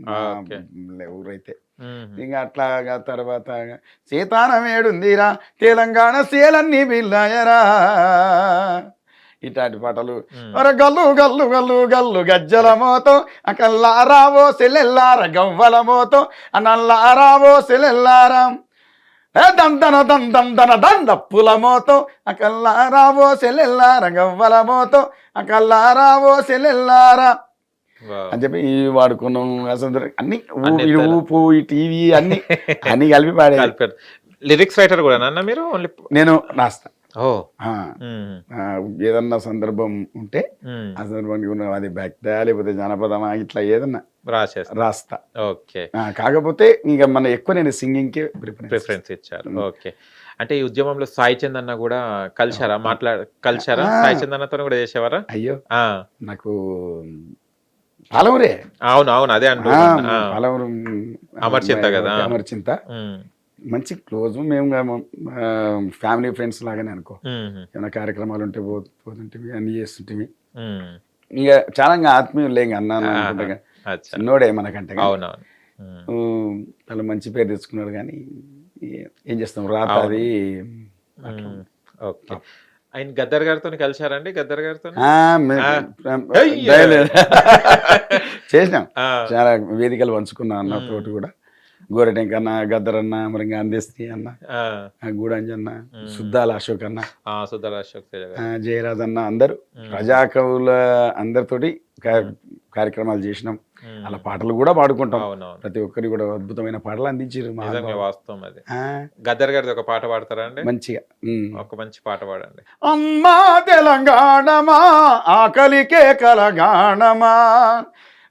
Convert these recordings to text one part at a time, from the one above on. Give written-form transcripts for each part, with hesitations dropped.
మా ఓకే. ఊరైతే. హుహు. ఇంక అట్లాగా తర్వాత సీతానం ఏడుందిరా తెలంగాణ సేలన్నీ బిల్లాయరా ఇట్లాంటి పాటలు. హ్మ్. ఒర గల్లు గల్లు గల్లు గల్లు గజ్జల మోతో అకల్లారావో సెలెల్లార గవ్వల మోతో అనల్లారావో సెలెల్లారా దందన దందన దండప్పుల మోతో అకల్లారావో సెలెల్లార గవ్వల మోతో అకల్లారావో సెలెల్లారా వావ్! అని చెప్పి ఇవి వాడుకున్నాం. అసలు అన్ని అన్ని ఈ ఊపు ఈ టీవీ అన్ని అన్ని కలిపి పాడేది. కలిపారు. లిరిక్స్ రైటర్ గూడానా మీరు? ఓన్లీ నేను రాస్తా. ఓహ్! ఆ, హ్మ్. ఏదన్నా సందర్భం ఉంటే హ్మ్. ఆ సందర్భానికి అది భక్తా లేకపోతే జానపదమా ఇట్లా ఏదన్నా రాసేస్తారు. రాస్తా. ఓకే. కాకపోతే ఇక మన ఎక్కువ నేను సింగింగ్కే ప్రిఫరెన్స్ ఇచ్చారు. ఓకే. అంటే ఈ ఉద్యమంలో సాయి చంద్ అన్న గూడా కలిసారా? కలిసారా? ఆ, సాయి చంద్ అన్నతోని గూడా చేసేవారా? అయ్యో ఆ! నాకు పాలమూరే. అవును. అవును. అదే అంటున్నా. ఆ! పాలమూరు అమర్చింత గదా! అమర్చింత హ్మ్. మంచి క్లోజ్. మేము ఫ్యామిలీ ఫ్రెండ్స్ లాగానే అనుకో. హుహు. ఏమైనా కార్యక్రమాలు ఉంటే పోతుంటివి అన్ని చేస్తుంటివి. హ్మ్. ఇక చాలా ఆత్మీయులే ఇంక అన్న ఆహా! అనుకుంటా. అచ్చా! చిన్నోడే మనకంటే కానీ అవునవును. హ్మ్. చాలా మంచి పేరు తెచ్చుకున్నాడు. కానీ ఏం చేస్తాం రాత అవును. అది అట్లా హ్మ్. ఉంది. ఓకే. ఆయన గద్దర్ గారితోని కలిసారండి? గద్దర్ గారితోని? ఆ, ఆ! హెయ్య! దయలేదు. చేసినాం. ఆ! చాలా వేదికలు పంచుకున్నాం హ్మ్. అన్నతోటి కూడా. గోరటెంకన్న, గద్దరన్న, మరి అందేస్తి అన్న, ఆ! గూడంజన్న, హ్మ్. సుద్దాల అశోక్ అన్న, ఆ! సుధా అశోక్ తేజ గారు. జయరాజ్ అన్న అందరూ హ్మ్. ప్రజాకవుల అందరితోటి హ్మ్. కార్యక్రమాలు చేసినాం. అలా హ్మ్. పాటలు కూడా పాడుకుంటాం. అవునవును. ప్రతి ఒక్కరు కూడా అద్భుతమైన పాటలు అందించారు నిజంగా మహానుభావులు. వాస్తవం అది. ఆ, గద్దర్ గారిది ఒక పాట పాడతారా అండి? మంచిగా. ఒక మంచి పాట పాడండి. అమ్మా తెలంగాణమా ఆకలికే కలగాణమా,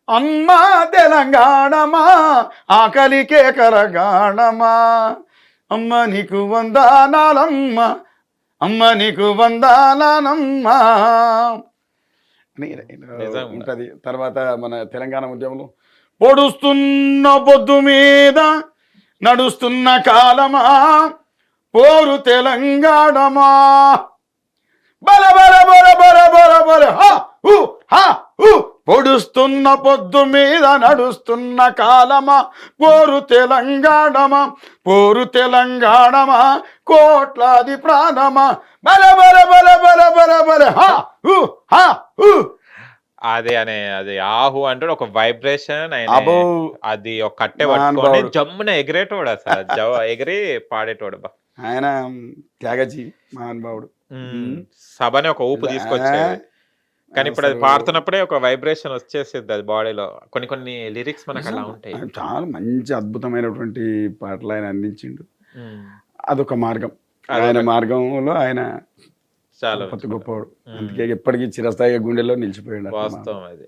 అమ్మా తెలంగాణమా ఆకలికే కలగాణమా, అమ్మ నీకు వందనాలమ్మ, అమ్మ నీకు వందనాలమ్మా అని నిజంగా. ఉంటుంది. తర్వాత మన తెలంగాణ ఉద్యమంలో పొడుస్తున్న పొద్దు మీద నడుస్తున్న కాలమా పోరు తెలంగాణమా, బల బల బల బల బల బల హా హు హా హు పొడుస్తున్న పొద్దు మీద నడుస్తున్న కాలమా పోరు తెలంగాణమా, పోరు తెలంగాణమా కోట్లాది ప్రాణమా బల బల బల బల బల బల హా హు హా హు. అది ఆహు అంటాడు. ఒక వైబ్రేషన్ ఆయన అబో అది ఒక కట్టె పట్టుకొని మహానుభావుడు జమ్మున ఎగిరేటోడు అసలు. ఎగిరి పాడేటోడు. ఆయన, త్యాగజీవి మహానుభావుడు. హ్మ్. సభనే ఒక ఊపు ఆ, తీసుకొచ్చేది. కానీ ఇప్పుడు అది అసలు పాడుతున్నప్పుడే ఒక వైబ్రేషన్ వచ్చేసిద్ది అది బాడీలో. కొన్ని కొన్ని లిరిక్స్ మనకలా నిజంగా ఉంటాయి. చాలా మంచి అద్భుతమైనటువంటి పాటలు ఆయన అందించిండు. హ్మ్. అదొక మార్గం. ఆయన అదొకటి. మార్గంలో ఆయన చాలా ప్రతి మంచి గొప్పవాడు. హ్మ్. అందుకే ఎప్పటికీ చిరస్థాయిగా గుండెల్లో నిలిచిపోయాడు అట్లా వాస్తవం అది.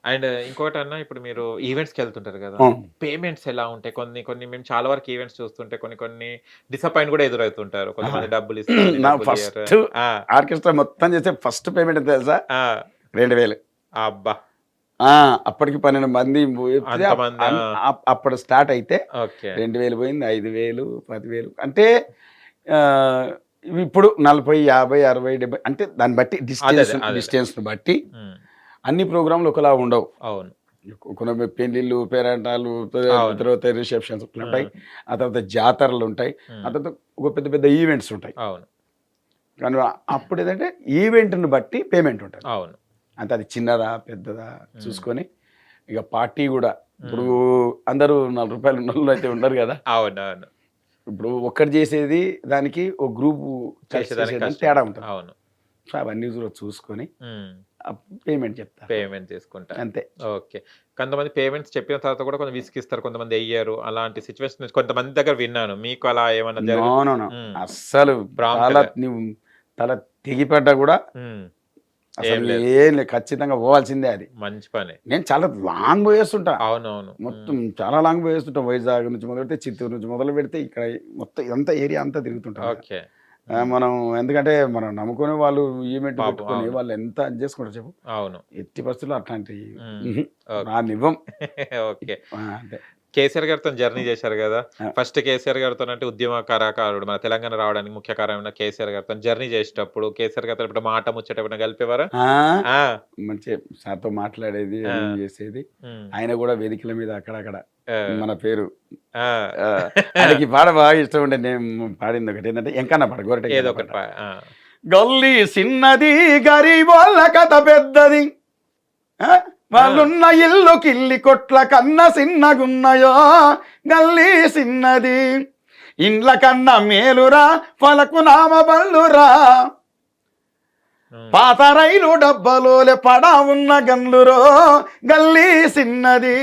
అండ్ ఇంకోటన్నా ఇప్పుడు మీరు ఈవెంట్స్‌కెళ్తుంటారు గదా! అవును. పేమెంట్స్ ఎలా ఉంటాయి? కొన్ని కొన్ని మేము చాలా వరకు ఈవెంట్స్ చూస్తుంటే కొన్ని కొన్ని డిసప్పాయింట్ గూడా ఎదురవుతుంటారు. ఆహా. కొంతమంది డబ్బులిస్తామని నా డబ్బులియ్యరు. ఫస్ట్ ఆ! ఆర్కెస్ట్రా మొత్తం చేసే ఫస్ట్ పేమెంట్ ఎంత తెలుసా? ఆ! 2000. అబ్బా! అప్పటికి 12 మంది పోతే అంతమంది ఆ! అప్పుడు స్టార్ట్ అయితే ఓకే. 2000 పోయింది, 5000, 10,000 అంటే ఆహ్, ఇప్పుడు 40, 50, 60, 70 అంటే దాన్ని బట్టి అదేలే. డిస్టెన్స్‌ని బట్టి హ్మ్. అన్ని ప్రోగ్రామ్‌లు ఒకలా ఉండవు. అవును. కొన్ని పెళ్ళిళ్ళు, పేరంటాలు, అవును. తర్వాత రిసెప్షన్స్ ఉంటాయి. హ్మ్. ఆ తర్వాత జాతరలుంటాయి. ఆ హ్మ్. తర్వాత ఒక పెద్ద పెద్ద ఈవెంట్స్ ఉంటాయి. అవును. కానీ అప్పుడు ఏదంటే ఈవెంట్‌ని బట్టి పేమెంట్ ఉంటది. అవును. అంటే అది చిన్నదా, పెద్దదా హ్మ్. చూసుకొని ఇక పార్టీ గూడా ఇప్పుడు హ్మ్. అందరూ రూ. 4 ఉన్నోళ్ళైతే ఉండరు గదా! అవునవును. ఇప్పుడు ఒక్కడు చేసేది దానికి ఒక గ్రూపు కలిసి చేసేదానికి చేసేదానికి కష్టం. తేడా ఉంటది. అవును. సో, అవన్నీ కూడా చూసుకొని హ్మ్. పేమెంట్ చెప్తా. పేమెంట్ తీసుకుంటారు. అంతే. ఓకే. కొంతమంది పేమెంట్స్ చెప్పిన తర్వాత కూడా కొంచెం విసిగిస్తారు. కొంతమంది ఎయ్యరు. అలాంటి సిట్యుయేషన్ కొంతమంది దగ్గర విన్నాను. మీకు అలా ఏమన్నా నో. జరిగి నో. నో. హ్మ్. అస్సలు ప్రాంప్ట్‌గా. నువ్వు తల తెగిపడ్డా గూడా హ్మ్. ఏం అసలు లేదు. ఏం లేదు. ఖచ్చితంగా పోవాల్సిందే అది. మంచి పని. నేను చాలా లాంగ్ పోయేస్తుంటా. అవునవును. మొత్తం హ్మ్. చాలా లాంగ్ పోయేస్తుంటాం. వైజాగ్ నుంచి మొదలుపెడితే, చిత్తూరు నుంచి మొదలుపెడితే ఇక్కడ మొత్తం ఇదంతా ఏరియా అంతా తిరుగుతుంటాం ఇక. ఓకే. హ్మ్. మనం ఎందుకంటే మనం నమ్ముకునే వాళ్ళు ఈవెంట్ పాపం. పెట్టుకొని అవును. వాళ్ళు ఎంత అది చేసుకుంటారు చెప్పు. అవును. ఎట్టి పరిస్థితుల్లో అట్లాంటివి హ్మ్. ఓకే. రానివ్వం. ఓకే. అంతే. కేసీఆర్ గారితో జర్నీ చేశారు కదా, ఆ. ఫస్ట్ కేసీఆర్ గారితో అంటే ఉద్యమకారకారుడు మన తెలంగాణ రావడానికి ముఖ్య కారణమైన కేసీఆర్ గారితో జర్నీ చేసేటప్పుడు కేసీఆర్ గారితో ఇప్పుడు మాట ముచ్చట ఏమైనా కలిపేవారా? ఆ, మంచి సార్తో మాట్లాడేది ఆ. అన్నీ చేసేది. ఉమ్, ఆయన కూడా వేదికల మీద అక్కడక్కడ ఆ, మన పేరు ఆ. ఆయనకి పాట బాగా ఇష్టం ఉండే. నేను పాడింది ఒకటి ఏంటంటే ఎంకన్న పాట గోరట ఏదో ఒకటి గల్లీ చిన్నది గరీబోళ్ళ కథ పెద్దది, ఆ? వాళ్ళున్న ఇల్లు కిల్లి కొట్ల కన్నా చిన్నగున్నాయో, గల్లీ చిన్నది ఇండ్ల కన్నా మేలురా పలకు నామ బళ్ళురా, పాత రైలు డబ్బలోలే పడా ఉన్న గన్లురో, గల్లీ చిన్నది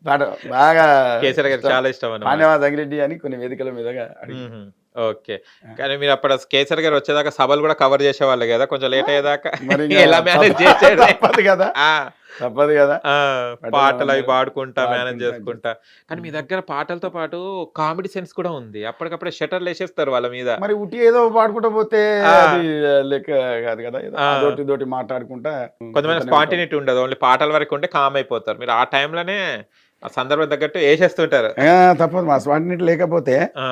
పాట బాగా కేసీఆర్ గారు చాలా ఇష్టం అన్నమాట. పాండవ జంగిరెడ్డి అని కొన్ని వేదికల మీదగా అడిగి. మ్మ్. ఓకే, కానీ మీరు అప్పుడు కేసీఆర్ గారు వచ్చేదాకా సభలు కూడా కవర్ చేసేవాళ్ళు కదా, కొంచెం లేట్ అయ్యేదాకా మరి ఇంకా ఎలా మేనేజ్ చేసాడు? తప్పదు కదా, ఆ, తప్పదు కదా. ఆ, పాటలు అవి పాడుకుంటా మేనేజ్ పాడుకుంటా చేసుకుంటా. కానీ మీ దగ్గర పాటలతో పాటు కామెడీ సెన్స్ కూడా ఉంది, అప్పటికప్పుడే షటర్లు వేసేస్తారు వాళ్ళ మీద. మరి ఉట్టి ఏదో పాడుకుంటా పోతే ఆ. అది లెక్క కాదు కదా. ఏదో ఆ. అదోటి ఇదోటి మాట్లాడుకుంటా కొంతమంది స్పాంటినిటీ ఉండదు, ఓన్లీ పాటల వరకు ఉంటే కామ్ అయిపోతారు. మీరు ఆ టైంలోనే ఆ సందర్భం తగ్గట్టు వేసేస్తుంటారు. తప్పదు. మా స్వాటినిటీ లేకపోతే ఆ,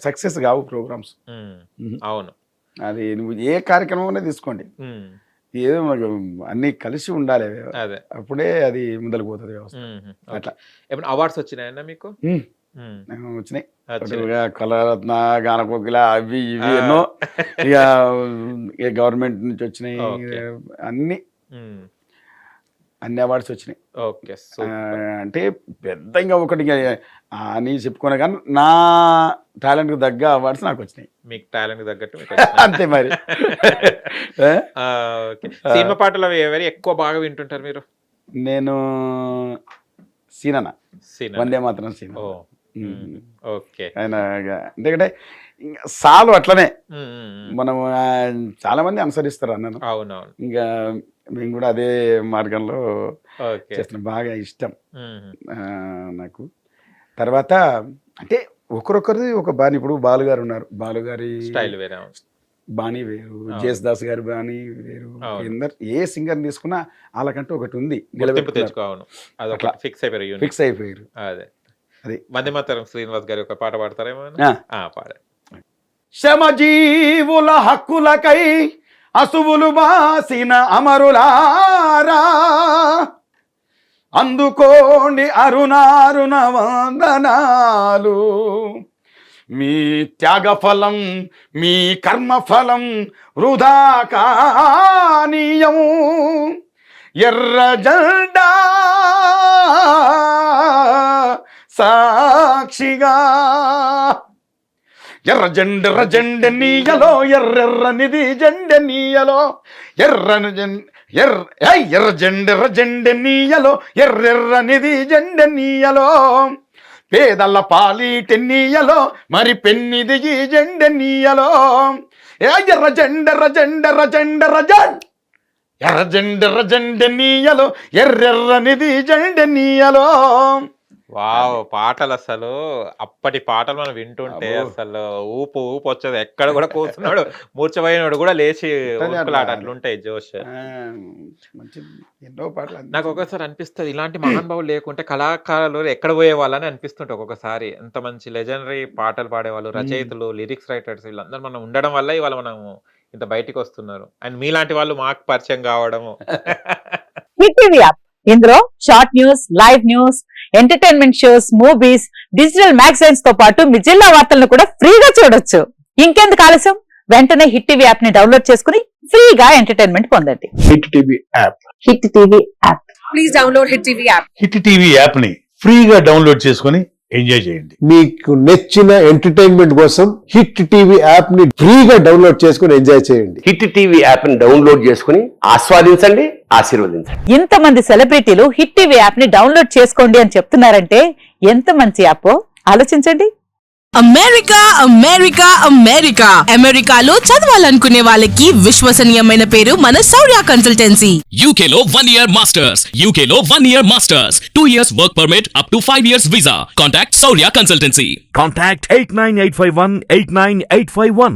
సక్సెస్ కావు ప్రోగ్రామ్స్. మ్మ్. అవును. అది నువ్వు ఏ కార్యక్రమం తీసుకోండి, మ్మ్. ఏదో మనకు అన్ని కలిసి ఉండాలి, అదే. అప్పుడే అది ముందరకు పోతుంది వ్యవస్థ. మ్మ్. అట్లా. ఏమైనా అవార్డ్స్ వచ్చినాయన్నా మీకు? ఉమ్, మ్మ్. వచ్చినాయి. వచ్చినాయి. కళారత్న, గానకోకిల, అవి ఇవి ఆ. ఎన్నో ఇక గవర్నమెంట్ నుంచి వచ్చినాయి. ఓకే. అన్ని మ్మ్. అన్ని అవార్డ్స్ వచ్చినాయి. Okay, super. అంటే పెద్ద ఇంకా ఒకటి అని చెప్పుకున్నా కానీ నా టాలెంట్కి తగ్గ అవార్డ్స్ నాకు వచ్చినాయి. మీకు టాలెంట్ తగ్గట్టు మీకు అంతే మరి. ఆ, ఓకే. సినిమా పాటలు అవి ఎవరి ఎక్కువ బాగా వింటుంటారు మీరు? నేను సీనన్న సినిమా. వందే మాత్రం సీన. ఓ, ఓకే. ఆయన ఎందుకంటే సాలు అట్లనే మ్మ్, మ్మ్, మ్మ్. మనం చాలా మంది అనుసరిస్తారు అన్నను. అవునవును. ఇంకా మేము కూడా అదే మార్గంలో ఓకే. చేస్తున్నాం. బాగా ఇష్టం మ్మ్. నాకు. తర్వాత అంటే ఒకరొకరిది ఒక బాణి. ఇప్పుడు బాలుగారు ఉన్నారు, బాలుగారి స్టైల్ వేరే. అవును. బాణి వేరు, అవును. జేసుదాస్ గారి బాణి వేరు. అవును. ఏ సింగర్ తీసుకున్నా వాళ్ళకంటూ ఒకటి ఉంది, గుర్తింపు తెచ్చుకో. అవును, అదొక ఫిక్స్ అయిపోయారు. ఫిక్స్ అయిపోయారు. అదే. అది వందే మాతరం శ్రీనివాస్ గారి ఒక పాట పాడతారేమో? పాడే. శ్రమజీవుల హక్కులకై అసువులు బాసిన అమరులారా, అందుకోండి అరుణారుణ వందనాలు. మీ త్యాగఫలం, మీ కర్మఫలం వృధా కానీయము. ఎర్ర జెండా సాక్షిగా ఎర్ర జెండ నీయలో, ఎర్రెర్రనిది జెండ నీయలో, ఎర్ర జెండ నీయలో, ఎర్రెర్రనిది జెండ నీయలో, పేదల పాలీటెన్నీయలో, మరి పెన్నిది ఈ జెండ నీయలో. ఎర్ర జెండ నీయలో, ఎర్రెర్రనిది జెండ నీయలో. వావ్, పాటలు అసలు అప్పటి పాటలు మనం వింటుంటే అసలు ఊపు వచ్చేది. ఎక్కడ కూడా కూర్చున్నాడు మూర్చపోయినాడు కూడా లేచి ఉరుకులాట అట్లుంటాయి జోష్. ఎన్నో పాటలు. నాకు ఒక్కొక్కసారి అనిపిస్తుంది ఇలాంటి మహానుభావులు లేకుంటే కళాకారులు ఎక్కడ పోయే వాళ్ళని అనిపిస్తుంటే ఒక్కొక్కసారి. ఎంత మంచి లెజెండరీ పాటలు పాడేవాళ్ళు, రచయితలు, లిరిక్స్ రైటర్స్ వీళ్ళందరూ మనం ఉండడం వల్ల ఇవాళ మనం ఇంత బయటికి వస్తున్నారు. అండ్ మీలాంటి వాళ్ళు మాకు పరిచయం కావడము. హిట్ టీవీ యాప్, ఇందులో short news, live news, entertainment shows, movies, digital magazines తో పాటు మీ జిల్లా వార్తలను కూడా ఫ్రీగా చూడొచ్చు. ఇంకెందుకు ఆలస్యం, వెంటనే హిట్ టీవీ యాప్ ని డౌన్లోడ్ చేసుకుని ఫ్రీగా ఎంటర్టైన్మెంట్ పొందండి. Hit TV app. Hit TV app. Please download hit TV app. Hit TV app ని ఫ్రీగా డౌన్లోడ్ చేసుకొని ఎంజాయ్ చేయండి. మీకు నచ్చిన ఎంటర్టైన్మెంట్ కోసం హిట్ టీవీ యాప్ ని ఫ్రీగా డౌన్లోడ్ చేసుకొని ఎంజాయ్ చేయండి. హిట్ టీవీ యాప్ ని డౌన్లోడ్ చేసుకుని ఆస్వాదించండి, ఆశీర్వదించండి. ఇంతమంది సెలబ్రిటీలు హిట్ టీవీ యాప్ ని డౌన్లోడ్ చేసుకోండి అని చెప్తున్నారంటే ఎంత మంచి యాప్ ఆలోచించండి. అమెరికా అమెరికా అమెరికా అమెరికాలో చదవాలనుకునే వాళ్ళకి విశ్వసనీయమైన పేరు మన శౌర్య కన్సల్టెన్సీ. UK లో 1 year masters. UK లో 1 year masters. 2 years work permit up to 5 years visa. Contact Saurya Consultancy. Contact 89851 89851.